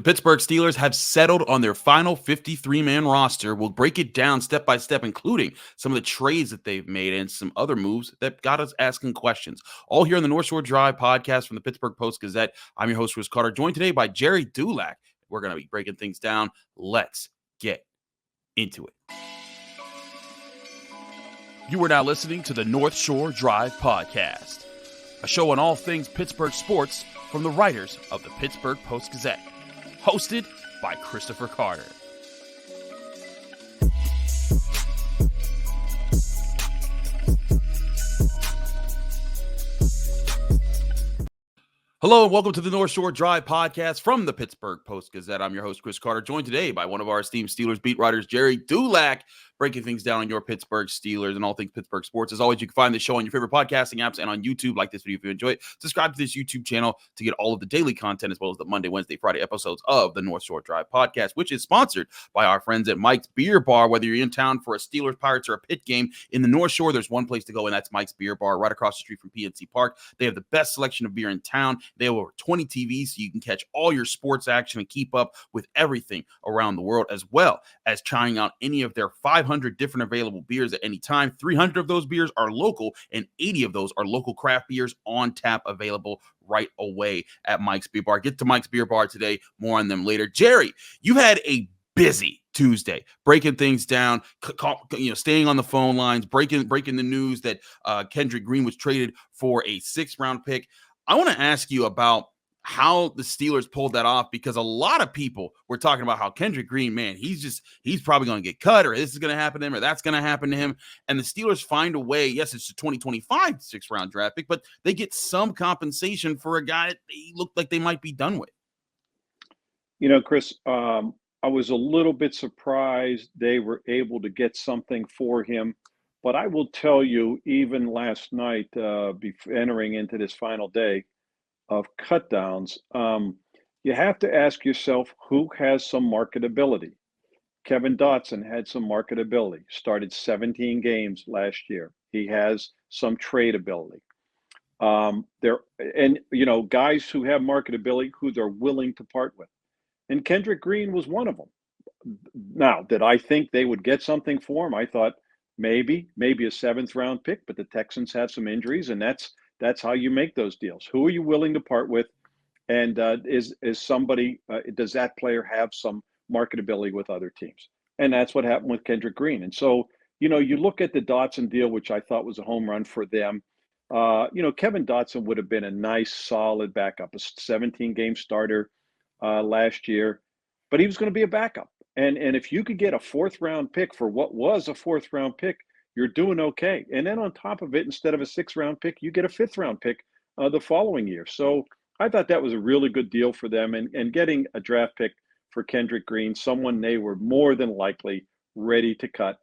The Pittsburgh Steelers have settled on their final 53-man roster. We'll break it down step by step, including some of the trades that they've made and some other moves that got us asking questions. All here on the North Shore Drive podcast from the Pittsburgh Post-Gazette. I'm your host, Chris Carter, joined today by Gerry Dulac. We're going to be breaking things down. Let's get into it. You are now listening to the North Shore Drive podcast, a show on all things Pittsburgh sports from the writers of the Pittsburgh Post-Gazette. Hosted by Christopher Carter. Hello and welcome to the North Shore Drive podcast from the Pittsburgh Post-Gazette. I'm your host, Chris Carter, joined today by one of our esteemed Steelers beat writers, Gerry Dulac, breaking things down on your Pittsburgh Steelers and all things Pittsburgh sports. As always, you can find this show on your favorite podcasting apps and on YouTube. Like this video if you enjoy it. Subscribe to this YouTube channel to get all of the daily content as well as the Monday, Wednesday, Friday episodes of the North Shore Drive podcast, which is sponsored by our friends at Mike's Beer Bar. Whether you're in town for a Steelers, Pirates, or a Pitt game in the North Shore, there's one place to go, and that's Mike's Beer Bar right across the street from PNC Park. They have the best selection of beer in town. They have over 20 TVs, so you can catch all your sports action and keep up with everything around the world, as well as trying out any of their 500 different available beers at any time. 300 of those beers are local, and 80 of those are local craft beers on tap, available right away at Mike's Beer Bar. Get to Mike's Beer Bar today. More on them later. Gerry, you've had a busy Tuesday, breaking things down, staying on the phone lines, breaking the news that Kendrick Green was traded for a 6th-round pick. I want to ask you about how the Steelers pulled that off, because a lot of people were talking about how Kendrick Green, man, he's probably going to get cut, or this is going to happen to him, or that's going to happen to him. And the Steelers find a way. Yes, it's a 2025 6th-round draft pick, but they get some compensation for a guy that they looked like they might be done with. You know, Chris, I was a little bit surprised they were able to get something for him. But I will tell you, even last night, entering into this final day of cut downs, you have to ask yourself who has some marketability. Kevin Dotson had some marketability, started 17 games last year. He has some tradability. Guys who have marketability, who they're willing to part with. And Kendrick Green was one of them. Now, did I think they would get something for him? I thought maybe a 7th-round pick, but the Texans have some injuries, and that's how you make those deals. Who are you willing to part with? And does that player have some marketability with other teams? And that's what happened with Kendrick Green. And so, you look at the Dotson deal, which I thought was a home run for them. Kevin Dotson would have been a nice, solid backup, a 17-game starter last year, but he was going to be a backup. And if you could get a 4th-round pick for what was a 4th-round pick, you're doing okay. And then on top of it, instead of a 6th-round pick, you get a 5th-round pick the following year. So I thought that was a really good deal for them. And getting a draft pick for Kendrick Green, someone they were more than likely ready to cut,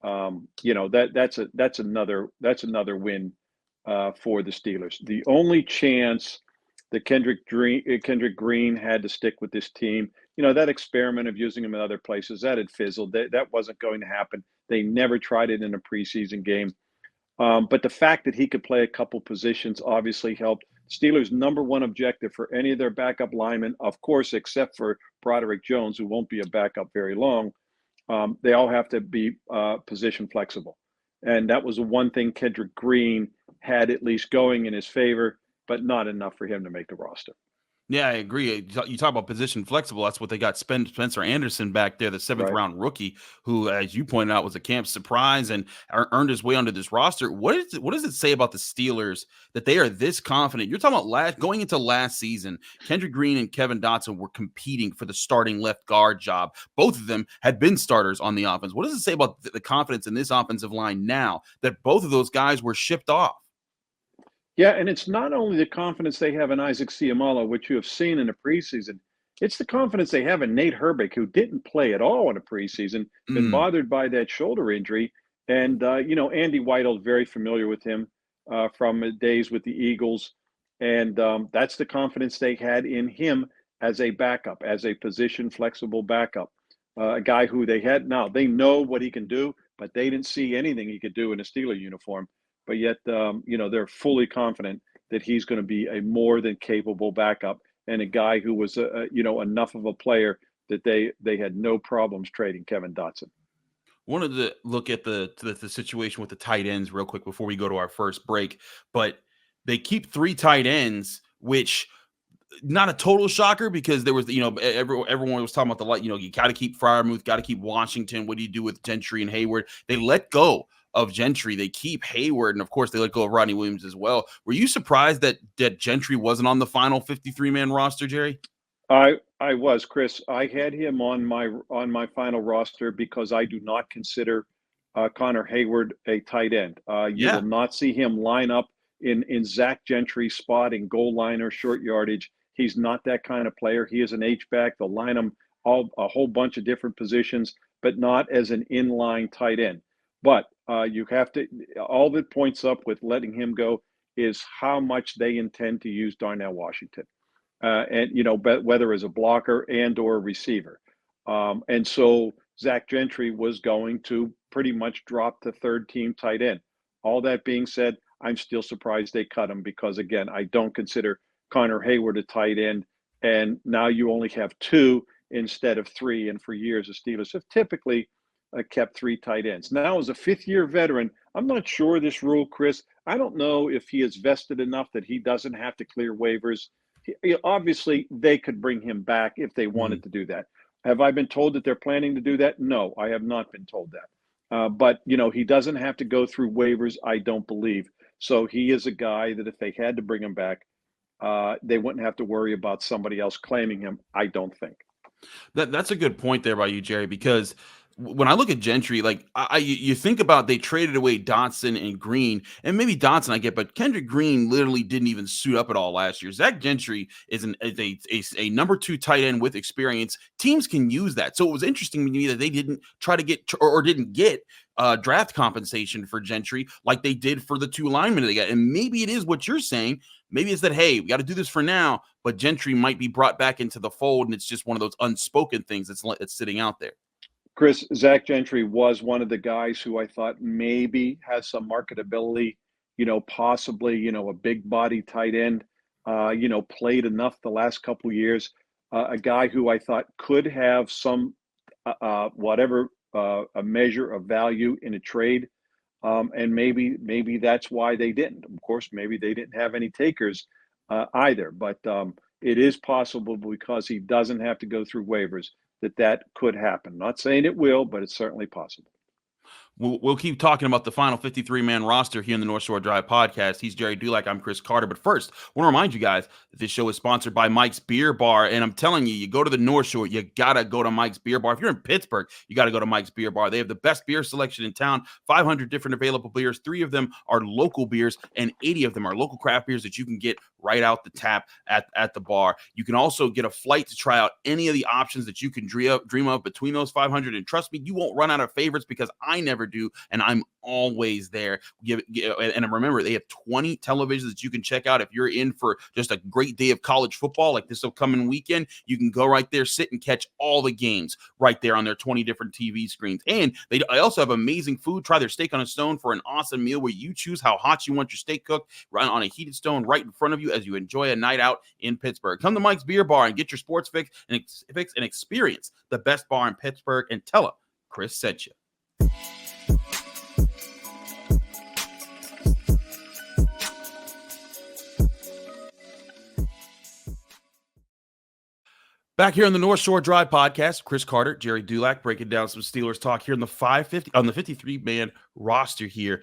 that's another win for the Steelers. The only chance that Kendrick Green had to stick with this team, that experiment of using him in other places, that had fizzled. That wasn't going to happen. They never tried it in a preseason game. But the fact that he could play a couple positions obviously helped. Steelers' number one objective for any of their backup linemen, of course, except for Broderick Jones, who won't be a backup very long, they all have to be position flexible. And that was the one thing Kendrick Green had at least going in his favor, but not enough for him to make the roster. Yeah, I agree. You talk about position flexible. That's what they got Spencer Anderson back there, the 7th-round rookie, who, as you pointed out, was a camp surprise and earned his way onto this roster. What does it say about the Steelers that they are this confident? You're talking about going into last season, Kendrick Green and Kevin Dotson were competing for the starting left guard job. Both of them had been starters on the offense. What does it say about the confidence in this offensive line now that both of those guys were shipped off? Yeah, and it's not only the confidence they have in Isaac Seumalo, which you have seen in the preseason. It's the confidence they have in Nate Herbig, who didn't play at all in the preseason, been bothered by that shoulder injury. And, Andy Weidl, very familiar with him from days with the Eagles. And that's the confidence they had in him as a backup, as a position-flexible backup. A guy who they know what he can do, but they didn't see anything he could do in a Steeler uniform. But yet, they're fully confident that he's going to be a more than capable backup. and a guy who was enough of a player that they had no problems trading Kevin Dotson. Wanted to look at the situation with the tight ends real quick before we go to our first break, but they keep 3 tight ends, which not a total shocker because there was, everyone was talking about you got to keep Freiermuth, got to keep Washington. What do you do with Gentry and Hayward? They let go of Gentry. They keep Hayward, and of course they let go of Rodney Williams as well. Were you surprised that Gentry wasn't on the final 53-man roster, Jerry? I was, Chris. I had him on my final roster because I do not consider Connor Hayward a tight end. You will not see him line up in Zach Gentry's spot in goal line or short yardage. He's not that kind of player. He is an H-back. They'll line him a whole bunch of different positions, but not as an inline tight end. But you have to, all that points up with letting him go is how much they intend to use Darnell Washington. But whether as a blocker and or a receiver. And so Zach Gentry was going to pretty much drop to third team tight end. All that being said, I'm still surprised they cut him because, again, I don't consider Connor Hayward a tight end. And now you only have 2 instead of 3. And for years, the Steelers have typically kept 3 tight ends. Now, as a fifth-year veteran, I'm not sure this rule, Chris. I don't know if he is vested enough that he doesn't have to clear waivers. Obviously, they could bring him back if they wanted to do that. Have I been told that they're planning to do that? No, I have not been told that. But he doesn't have to go through waivers, I don't believe. So he is a guy that if they had to bring him back, they wouldn't have to worry about somebody else claiming him, I don't think. That's a good point there by you, Jerry, because when I look at Gentry, like you think about they traded away Dotson and Green, and maybe Dotson I get, but Kendrick Green literally didn't even suit up at all last year. Zach Gentry is a number 2 tight end with experience. Teams can use that. So it was interesting to me that they didn't try to get or didn't get draft compensation for Gentry like they did for the 2 linemen they got. And maybe it is what you're saying. Maybe it's that, hey, we got to do this for now, but Gentry might be brought back into the fold, and it's just one of those unspoken things that's sitting out there. Chris, Zach Gentry was one of the guys who I thought maybe has some marketability, possibly, a big body tight end, played enough the last couple of years. A guy who I thought could have some, a measure of value in a trade. And maybe that's why they didn't. Of course, maybe they didn't have any takers either. But it is possible because he doesn't have to go through waivers that could happen. Not saying it will, but it's certainly possible. We'll keep talking about the final 53-man roster here in the North Shore Drive podcast. He's Gerry Dulac. I'm Chris Carter. But first, I want to remind you guys that this show is sponsored by Mike's Beer Bar. And I'm telling you, you go to the North Shore, you got to go to Mike's Beer Bar. If you're in Pittsburgh, you got to go to Mike's Beer Bar. They have the best beer selection in town, 500 different available beers. 3 of them are local beers, and 80 of them are local craft beers that you can get right out the tap at the bar. You can also get a flight to try out any of the options that you can dream of between those 500. And trust me, you won't run out of favorites because I never do, and I'm always there. And remember, they have 20 televisions that you can check out if you're in for just a great day of college football like this upcoming weekend. You can go right there, sit and catch all the games right there on their 20 different TV screens. And they also have amazing food. Try their steak on a stone for an awesome meal where you choose how hot you want your steak cooked right on a heated stone right in front of you as you enjoy a night out in Pittsburgh. Come to Mike's Beer Bar and get your sports fix and experience the best bar in Pittsburgh, and tell them Chris sent you. Back here on the North Shore Drive podcast, Chris Carter, Gerry Dulac, breaking down some Steelers talk here in the 53-man roster here.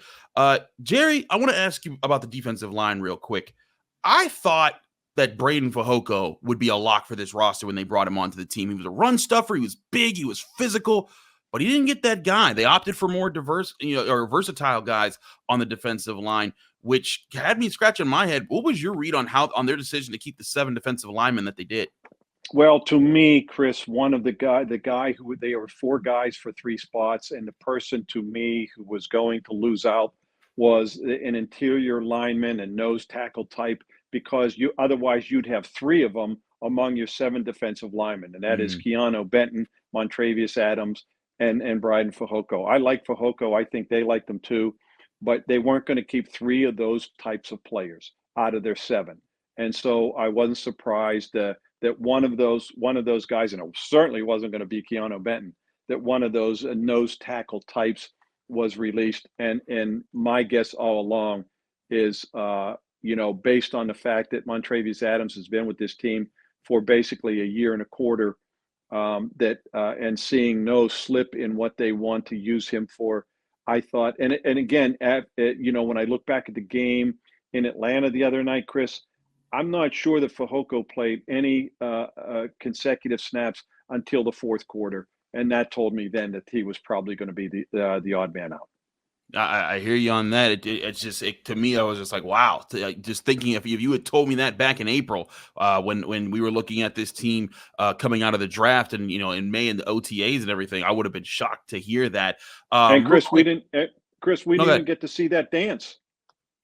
Jerry, I want to ask you about the defensive line real quick. I thought that Braden Fehoko would be a lock for this roster when they brought him onto the team. He was a run stuffer. He was big. He was physical, but he didn't get that guy. They opted for more diverse, or versatile guys on the defensive line, which had me scratching my head. What was your read on their decision to keep the 7 defensive linemen that they did? Well, to me, Chris, one of the guy who they were 4 guys for 3 spots, and the person to me who was going to lose out was an interior lineman and nose tackle type, because otherwise you'd have 3 of them among your 7 defensive linemen, and that is Keanu Benton, Montravius Adams, and Brian Fehoko. I like Fehoko. I think they liked him too, but they weren't going to keep 3 of those types of players out of their 7. And so I wasn't surprised that one of those guys, and it certainly wasn't going to be Keanu Benton, that one of those nose tackle types was released. And my guess all along is, based on the fact that Montravius Adams has been with this team for basically a year and a quarter, and seeing no slip in what they want to use him for, I thought, and again, when I look back at the game in Atlanta the other night, Chris, I'm not sure that Fehoko played any consecutive snaps until the fourth quarter, and that told me then that he was probably going to be the odd man out. I hear you on that. It's just to me, I was just like, wow. Just thinking if you had told me that back in April, when we were looking at this team coming out of the draft, and in May and the OTAs and everything, I would have been shocked to hear that. And Chris, we didn't even get to see that dance.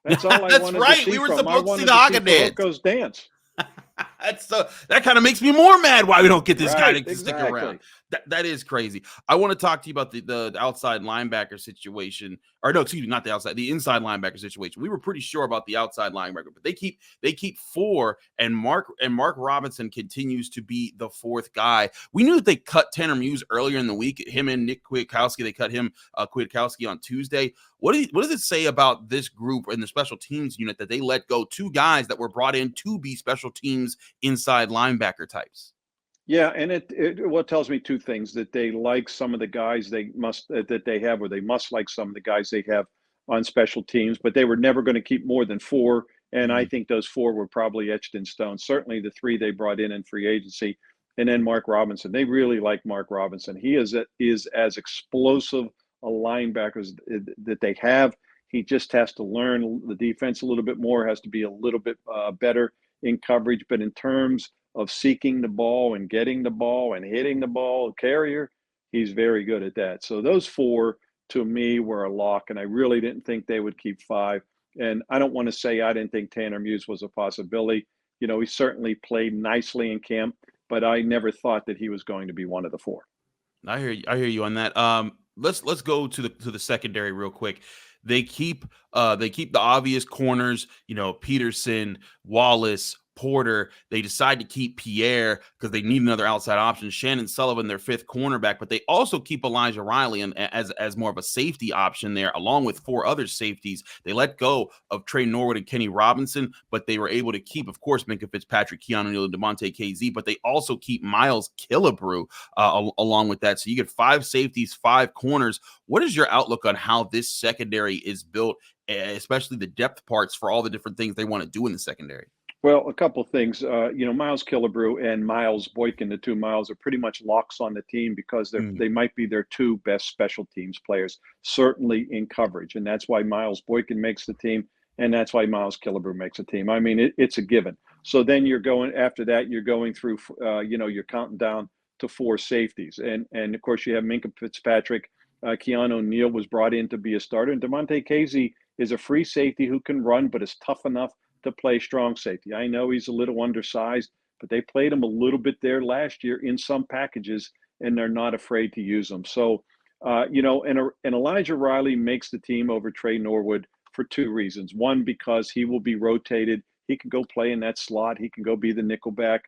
That's all I That's wanted right. to see. We were from. supposed to see the Haga dance. That's that kind of makes me more mad why we don't get this guy to stick exactly. around. That is crazy. I want to talk to you about the outside linebacker situation, or no, excuse me, not the outside, the inside linebacker situation. We were pretty sure about the outside linebacker, but they keep four, and Mark Robinson continues to be the fourth guy. We knew that they cut Tanner Muse earlier in the week. Him and Nick Kwiatkowski, they cut him Kwiatkowski on Tuesday. What does it say about this group and the special teams unit that they let go two guys that were brought in to be special teams inside linebacker types? Yeah, and it tells me two things: that they like some of the guys they must like some of the guys they have on special teams, but they were never going to keep more than four. And I think those four were probably etched in stone. Certainly the three they brought in free agency, and then Mark Robinson. They really like Mark Robinson. He is as explosive a linebacker that they have. He just has to learn the defense a little bit more, has to be a little bit better in coverage. But in terms of seeking the ball and getting the ball and hitting the ball carrier, he's very good at that. So those four to me were a lock, and I really didn't think they would keep five. And I don't want to say I didn't think Tanner Muse was a possibility. He certainly played nicely in camp, but I never thought that he was going to be one of the four. I hear you on that. Let's go to the secondary real quick. They keep the obvious corners, Peterson, Wallace, Porter. They decide to keep Pierre because they need another outside option. Shannon Sullivan, their fifth cornerback, but they also keep Elijah Riley as more of a safety option there, along with four other safeties. They let go of Trey Norwood and Kenny Robinson, but they were able to keep, of course, Minkah Fitzpatrick, Keanu Neal, and Devontae KZ, but they also keep Miles Killebrew along with that. So you get five safeties, five corners. What is your outlook on how this secondary is built, especially the depth parts for all the different things they want to do in the secondary? Well, a couple of things. Miles Killebrew and Miles Boykin, the two Miles, are pretty much locks on the team because they might be their two best special teams players, certainly in coverage. And that's why Miles Boykin makes the team, and that's why Miles Killebrew makes a team. I mean, it's a given. So then you're going through, you're counting down to four safeties. And of course, you have Minkah Fitzpatrick. Keanu Neal was brought in to be a starter. And Devontae KZ is a free safety who can run, but is tough enough to play strong safety. I know he's a little undersized, but they played him a little bit there last year in some packages, and they're not afraid to use him. So, and Elijah Riley makes the team over Trey Norwood for two reasons. One, because he will be rotated. He can go play in that slot. He can go be the nickelback.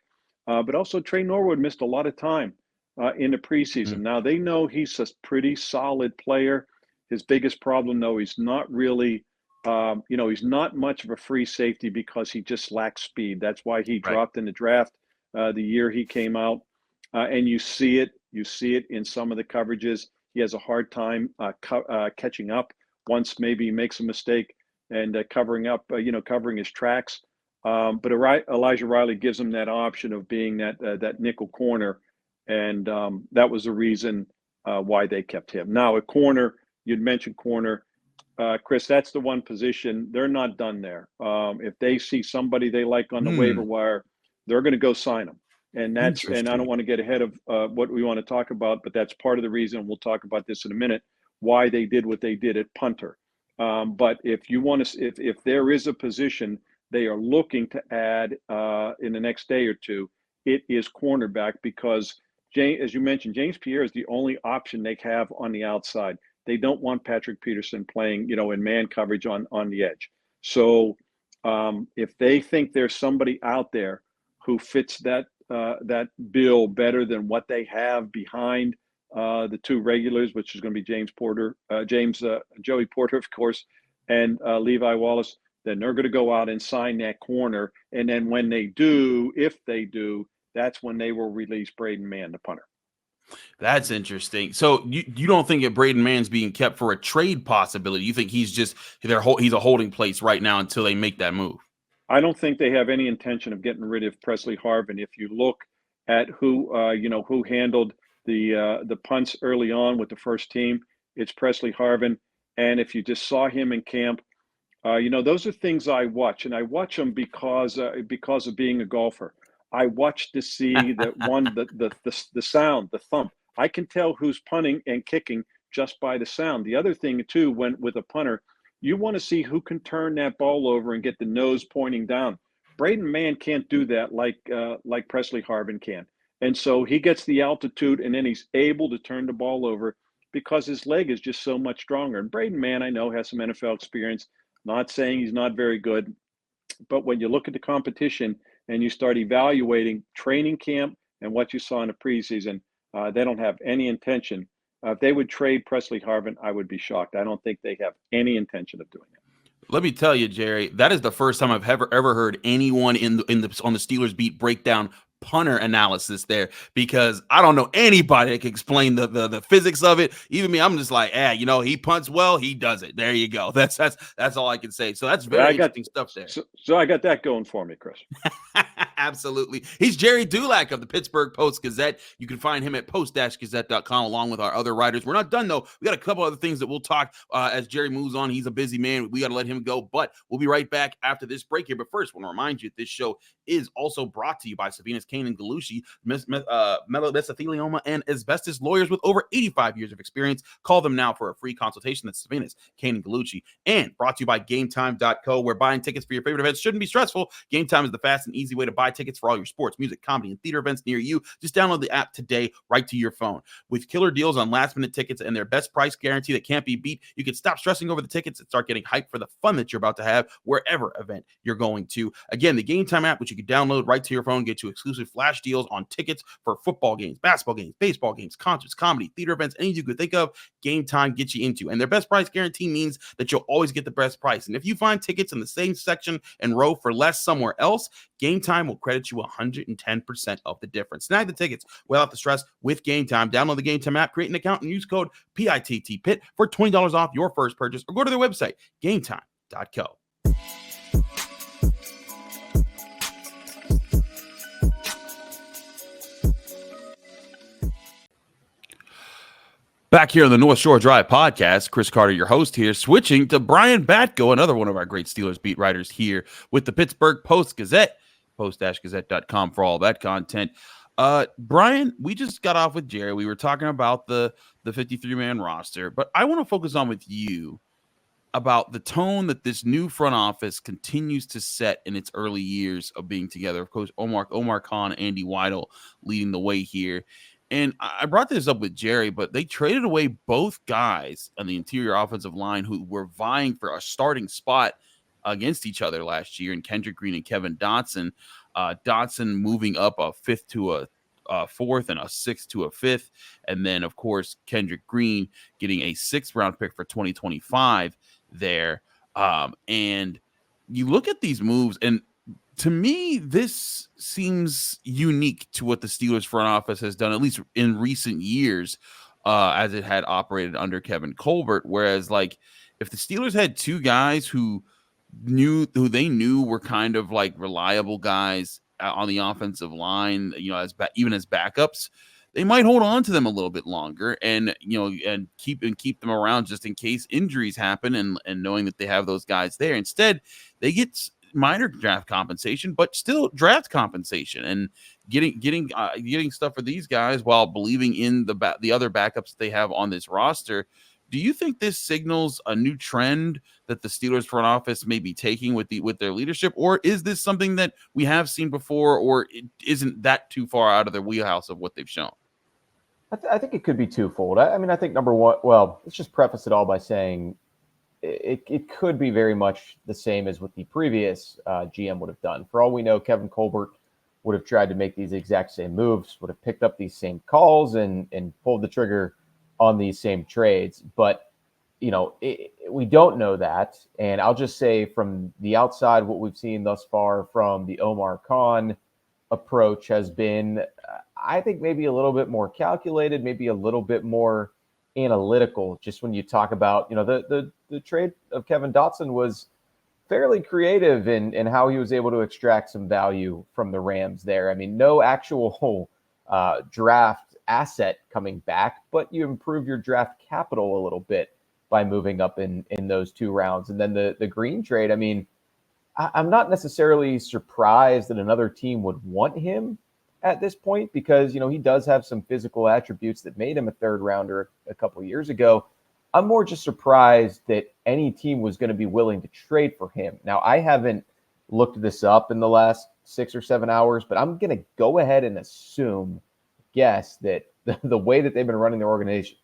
But also Trey Norwood missed a lot of time in the preseason. Now, they know he's a pretty solid player. His biggest problem, though, he's not really he's not much of a free safety because he just lacks speed. That's why he dropped in the draft the year he came out. And you see it in some of the coverages. He has a hard time catching up once maybe he makes a mistake and covering his tracks. But Elijah Riley gives him that option of being that nickel corner. And that was the reason why they kept him. Now, a corner, you'd mentioned corner. Chris, that's the one position. They're not done there. If they see somebody they like on the waiver wire, they're going to go sign them. And I don't want to get ahead of what we want to talk about, but that's part of the reason, we'll talk about this in a minute, why they did what they did at punter. But if you want to, if there is a position they are looking to add in the next day or two, it is cornerback, because as you mentioned, James Pierre is the only option they have on the outside. They don't want Patrick Peterson playing, in man coverage on the edge. So If they think there's somebody out there who fits that bill better than what they have behind the two regulars, which is going to be Joey Porter, of course, and Levi Wallace, then they're going to go out and sign that corner. And then when they do, if they do, that's when they will release Braden Mann, the punter. That's interesting. So you don't think that Braden Mann's being kept for a trade possibility? You think he's a holding place right now until they make that move? I don't think they have any intention of getting rid of Presley Harvin. If you look at who handled the punts early on with the first team, it's Presley Harvin. And if you just saw him in camp, those are things I watch, and I watch them because of being a golfer. I watch to see the sound, the thump. I can tell who's punting and kicking just by the sound. The other thing too, with a punter, you want to see who can turn that ball over and get the nose pointing down. Braden Mann can't do that like Presley Harvin can, and so he gets the altitude, and then he's able to turn the ball over because his leg is just so much stronger. And Braden Mann, I know, has some NFL experience. Not saying he's not very good, but when you look at the competition and you start evaluating training camp and what you saw in the preseason, they don't have any intention. If they would trade Presley Harvin, I would be shocked. I don't think they have any intention of doing it. Let me tell you, Jerry, that is the first time I've ever heard anyone on the Steelers beat break down punter analysis there, because I don't know anybody that can explain the physics of it. Even me, I'm just like, he punts well, he does it. There you go. That's all I can say. So that's very interesting stuff there. So I got that going for me, Chris. Absolutely. He's Gerry Dulac of the Pittsburgh Post-Gazette. You can find him at post-gazette.com along with our other writers. We're not done, though. We got a couple other things that we'll talk as Jerry moves on. He's a busy man. We got to let him go, but we'll be right back after this break here. But first, I want to remind you that this show is also brought to you by Savina's Kane and Galucci, mesothelioma and asbestos lawyers with over 85 years of experience. Call them now for a free consultation. That's Savina's Kane and Galucci. And brought to you by GameTime.co, where buying tickets for your favorite events shouldn't be stressful. GameTime is the fast and easy way to buy tickets for all your sports, music, comedy, and theater events near you. Just download the app today, right to your phone. With killer deals on last-minute tickets and their best price guarantee that can't be beat, you can stop stressing over the tickets and start getting hyped for the fun that you're about to have wherever event you're going to. Again, the GameTime app, which you can download right to your phone, get you exclusive flash deals on tickets for football games, basketball games, baseball games, concerts, comedy, theater events, anything you could think of, GameTime gets you into. And their best price guarantee means that you'll always get the best price. And if you find tickets in the same section and row for less somewhere else, GameTime will credit you 110% of the difference. Snag the tickets without the stress with GameTime. Download the GameTime app, create an account, and use code PITTPIT for $20 off your first purchase, or go to their website, GameTime.co. Back here on the North Shore Drive podcast, Chris Carter, your host here, switching to Brian Batko, another one of our great Steelers beat writers here with the Pittsburgh Post-Gazette, post-gazette.com for all that content. Brian, we just got off with Jerry. We were talking about the 53-man roster, but I want to focus on with you about the tone that this new front office continues to set in its early years of being together. Of course, Omar Khan, Andy Weidel leading the way here. And I brought this up with Jerry, but they traded away both guys on the interior offensive line who were vying for a starting spot against each other last year, in Kendrick Green and Kevin Dotson. Dotson moving up a fifth to a fourth and a sixth to a fifth. And then, of course, Kendrick Green getting a sixth round pick for 2025 there. And you look at these moves, and to me, this seems unique to what the Steelers front office has done, at least in recent years, as it had operated under Kevin Colbert. Whereas, like, if the Steelers had two guys who they knew were kind of like reliable guys on the offensive line, even as backups, they might hold on to them a little bit longer and keep them around just in case injuries happen, and knowing that they have those guys there. Instead, they get minor draft compensation, but still draft compensation, and getting stuff for these guys while believing in the other backups that they have on this roster. Do you think this signals a new trend that the Steelers front office may be taking with their leadership, or is this something that we have seen before, or isn't that too far out of their wheelhouse of what they've shown? I think it could be twofold. I mean, I think number one, well, let's just preface it all by saying it could be very much the same as what the previous GM would have done. For all we know, Kevin Colbert would have tried to make these exact same moves, would have picked up these same calls and pulled the trigger on these same trades. But, we don't know that. And I'll just say from the outside, what we've seen thus far from the Omar Khan approach has been, I think, maybe a little bit more calculated, maybe a little bit more analytical. Just when you talk about, the trade of Kevin Dotson was fairly creative in how he was able to extract some value from the Rams there. I mean, no actual draft asset coming back, but you improve your draft capital a little bit by moving up in those 2 rounds. And then the Green trade, I mean, I'm not necessarily surprised that another team would want him at this point because, he does have some physical attributes that made him a 3rd rounder a couple of years ago. I'm more just surprised that any team was going to be willing to trade for him. Now, I haven't looked this up in the last 6 or 7 hours, but I'm going to go ahead and guess that the way that they've been running their organization,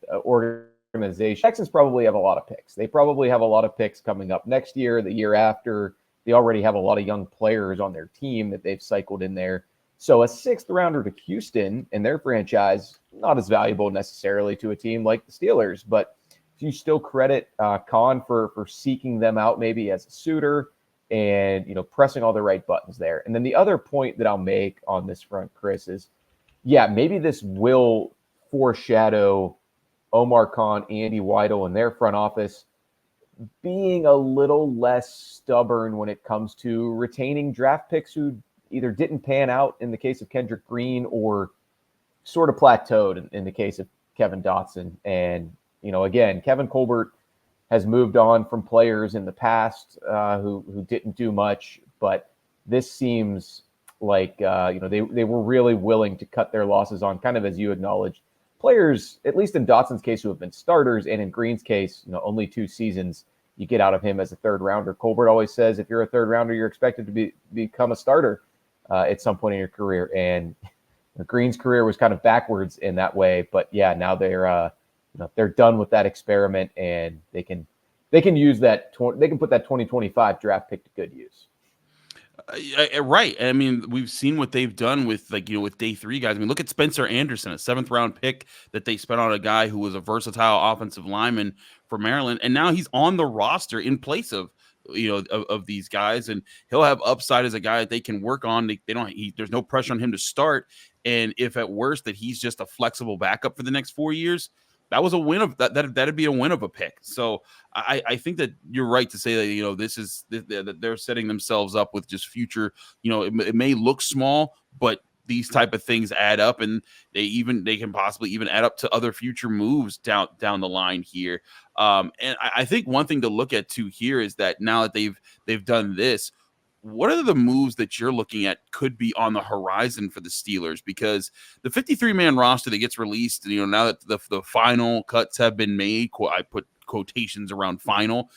Texans probably have a lot of picks. They probably have a lot of picks coming up next year, the year after. They already have a lot of young players on their team that they've cycled in there. So a 6th rounder to Houston and their franchise, not as valuable necessarily to a team like the Steelers, but you still credit Khan for seeking them out maybe as a suitor and, pressing all the right buttons there. And then the other point that I'll make on this front, Chris, is, maybe this will foreshadow Omar Khan, Andy Weidel, and their front office being a little less stubborn when it comes to retaining draft picks who either didn't pan out in the case of Kendrick Green or sort of plateaued in the case of Kevin Dotson. And, again, Kevin Colbert has moved on from players in the past who didn't do much, but this seems like, they were really willing to cut their losses on, kind of as you acknowledged, players, at least in Dotson's case, who have been starters, and in Green's case, only 2 seasons you get out of him as a 3rd rounder. Colbert always says if you're a 3rd rounder, you're expected to become a starter at some point in your career. And Green's career was kind of backwards in that way. But now they're done with that experiment, and they can use that. They can put that 2025 draft pick to good use. Right. I mean, we've seen what they've done with with day 3 guys. I mean, look at Spencer Anderson, a 7th round pick that they spent on a guy who was a versatile offensive lineman for Maryland. And now he's on the roster in place of, of these guys. And he'll have upside as a guy that they can work on. There's no pressure on him to start. And if at worst that he's just a flexible backup for the next 4 years, that was a win of that'd be a win of a pick. So I think that you're right to say that, that they're setting themselves up with just future, it may look small, but these type of things add up, and they can possibly even add up to other future moves down the line here. And I think one thing to look at too here is that now that they've done this, what are the moves that you're looking at could be on the horizon for the Steelers? Because the 53-man roster that gets released, now that the final cuts have been made, I put quotations around final,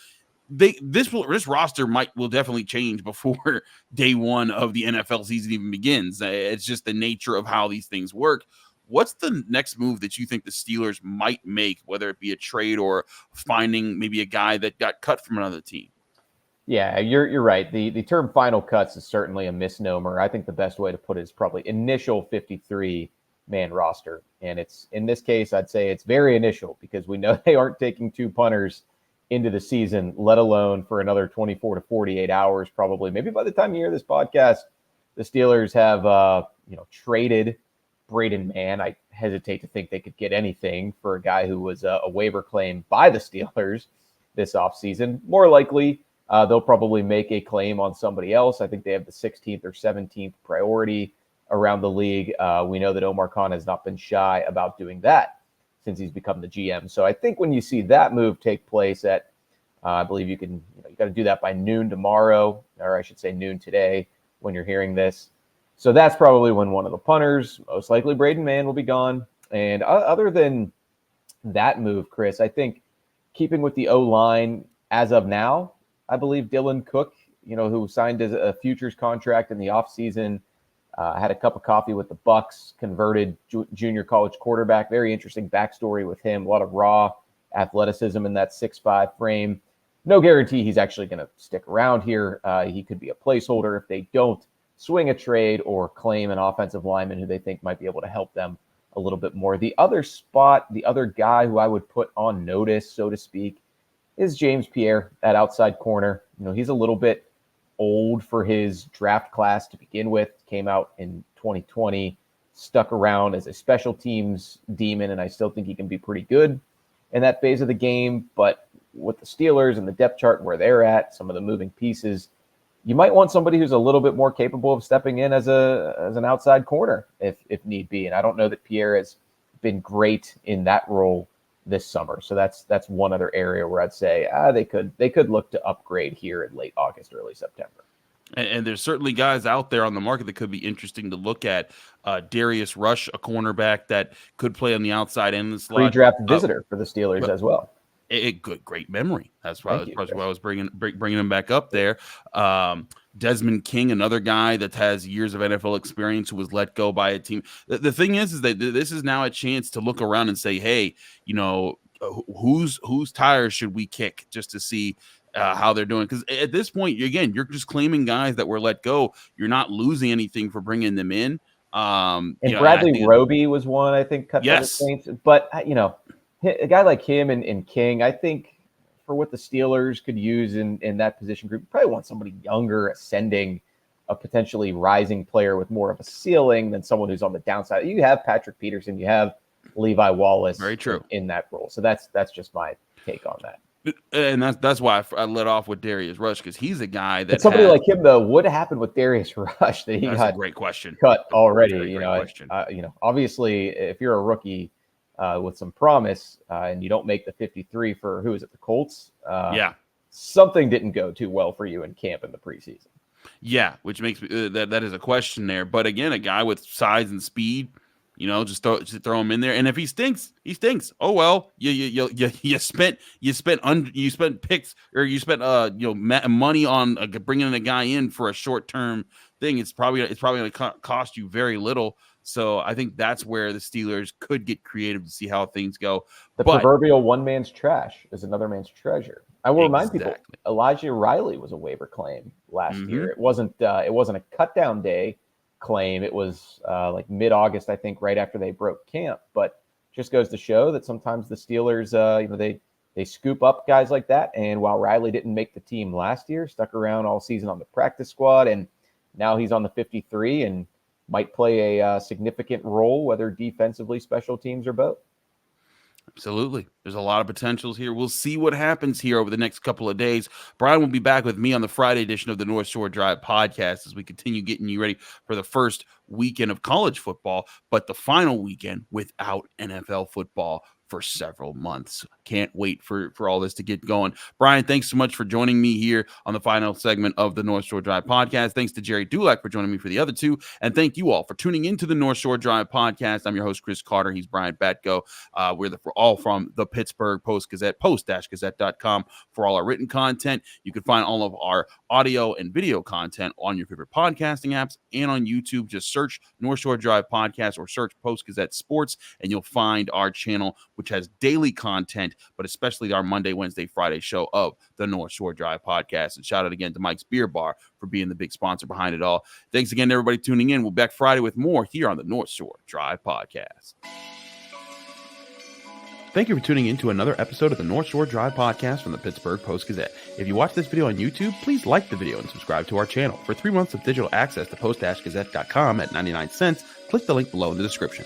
this roster will definitely change before day 1 of the NFL season even begins. It's just the nature of how these things work. What's the next move that you think the Steelers might make, whether it be a trade or finding maybe a guy that got cut from another team? Yeah, you're right. The term final cuts is certainly a misnomer. I think the best way to put it is probably initial 53-man roster. And it's, in this case, I'd say it's very initial because we know they aren't taking 2 punters into the season, let alone for another 24 to 48 hours, probably. Maybe by the time you hear this podcast, the Steelers have, traded Braden Mann. I hesitate to think they could get anything for a guy who was a waiver claim by the Steelers this offseason. More likely, they'll probably make a claim on somebody else. I think they have the 16th or 17th priority around the league. We know that Omar Khan has not been shy about doing that since he's become the GM. So I think when you see that move take place at, I believe you got to do that by noon tomorrow, or I should say noon today when you're hearing this. So that's probably when one of the punters, most likely Braden Mann, will be gone. And other than that move, Chris, I think keeping with the O-line as of now, I believe Dylan Cook, who signed a futures contract in the offseason, had a cup of coffee with the Bucs, converted junior college quarterback. Very interesting backstory with him. A lot of raw athleticism in that 6'5" frame. no guarantee he's actually going to stick around here. He could be a placeholder if they don't swing a trade or claim an offensive lineman who they think might be able to help them a little bit more. The other spot, the other guy who I would put on notice, so to speak, is James Pierre at outside corner. He's a little bit old for his draft class to begin with. Came out in 2020, stuck around as a special teams demon, and I still think he can be pretty good in that phase of the game. But with the Steelers and the depth chart where they're at, some of the moving pieces, you might want somebody who's a little bit more capable of stepping in as an outside corner if need be. And I don't know that Pierre has been great in that role this summer. So that's one other area where I'd say they could look to upgrade here in late August, early September. And there's certainly guys out there on the market that could be interesting to look at. Darius Rush, a cornerback that could play on the outside end of the slot. Pre-draft visitor for the Steelers as well. Great memory. That's why I was bringing him back up there. Desmond King, another guy that has years of NFL experience who was let go by a team. The thing is that this is now a chance to look around and say, hey, whose tires should we kick just to see how they're doing? Because at this point, again, you're just claiming guys that were let go. You're not losing anything for bringing them in. Bradley Roby was one, I think, cut by the Saints. But, a guy like him and King, I think for what the Steelers could use in that position group, you probably want somebody younger, ascending, a potentially rising player with more of a ceiling than someone who's on the downside. You have Patrick Peterson, you have Levi Wallace. Very true. In that role. So that's just my take on that. And that's why I let off with Darius Rush, because he's a guy that somebody like him, though, what happened with Darius Rush that he got a great question. Cut already. Obviously, if you're a rookie with some promise and you don't make the 53 for who is it, the Colts? Something didn't go too well for you in camp in the preseason. Yeah, which makes me that is a question there. But again, a guy with size and speed. Just throw him in there, and if he stinks, he stinks. Oh well, you spent picks, or you spent money on bringing a guy in for a short term thing. It's probably going to cost you very little. So I think that's where the Steelers could get creative to see how things go. The proverbial one man's trash is another man's treasure. I will remind people, Elijah Riley was a waiver claim last year. It wasn't a cut down day claim. It was like mid-August, I think, right after they broke camp. But just goes to show that sometimes the Steelers, they scoop up guys like that. And while Riley didn't make the team last year, stuck around all season on the practice squad, and now he's on the 53 and might play a significant role, whether defensively, special teams, or both. Absolutely. There's a lot of potentials here. We'll see what happens here over the next couple of days. Brian will be back with me on the Friday edition of the North Shore Drive podcast as we continue getting you ready for the first weekend of college football, but the final weekend without NFL football for several months. Can't wait for all this to get going. Brian, thanks so much for joining me here on the final segment of the North Shore Drive podcast. Thanks to Gerry Dulac for joining me for the other two. And thank you all for tuning into the North Shore Drive podcast. I'm your host, Chris Carter. He's Brian Batko. We're all from the Pittsburgh Post-Gazette, post-gazette.com for all our written content. You can find all of our audio and video content on your favorite podcasting apps and on YouTube. Just search North Shore Drive podcast or search Post-Gazette Sports, and you'll find our channel, which has daily content, but especially our Monday, Wednesday, Friday show of the North Shore Drive podcast. And shout out again to Mike's Beer Bar for being the big sponsor behind it all. Thanks again to everybody tuning in. We'll be back Friday with more here on the North Shore Drive podcast. Thank you for tuning in to another episode of the North Shore Drive podcast from the Pittsburgh Post-Gazette. If you watch this video on YouTube, please like the video and subscribe to our channel. For 3 months of digital access to post-gazette.com at 99 cents, click the link below in the description.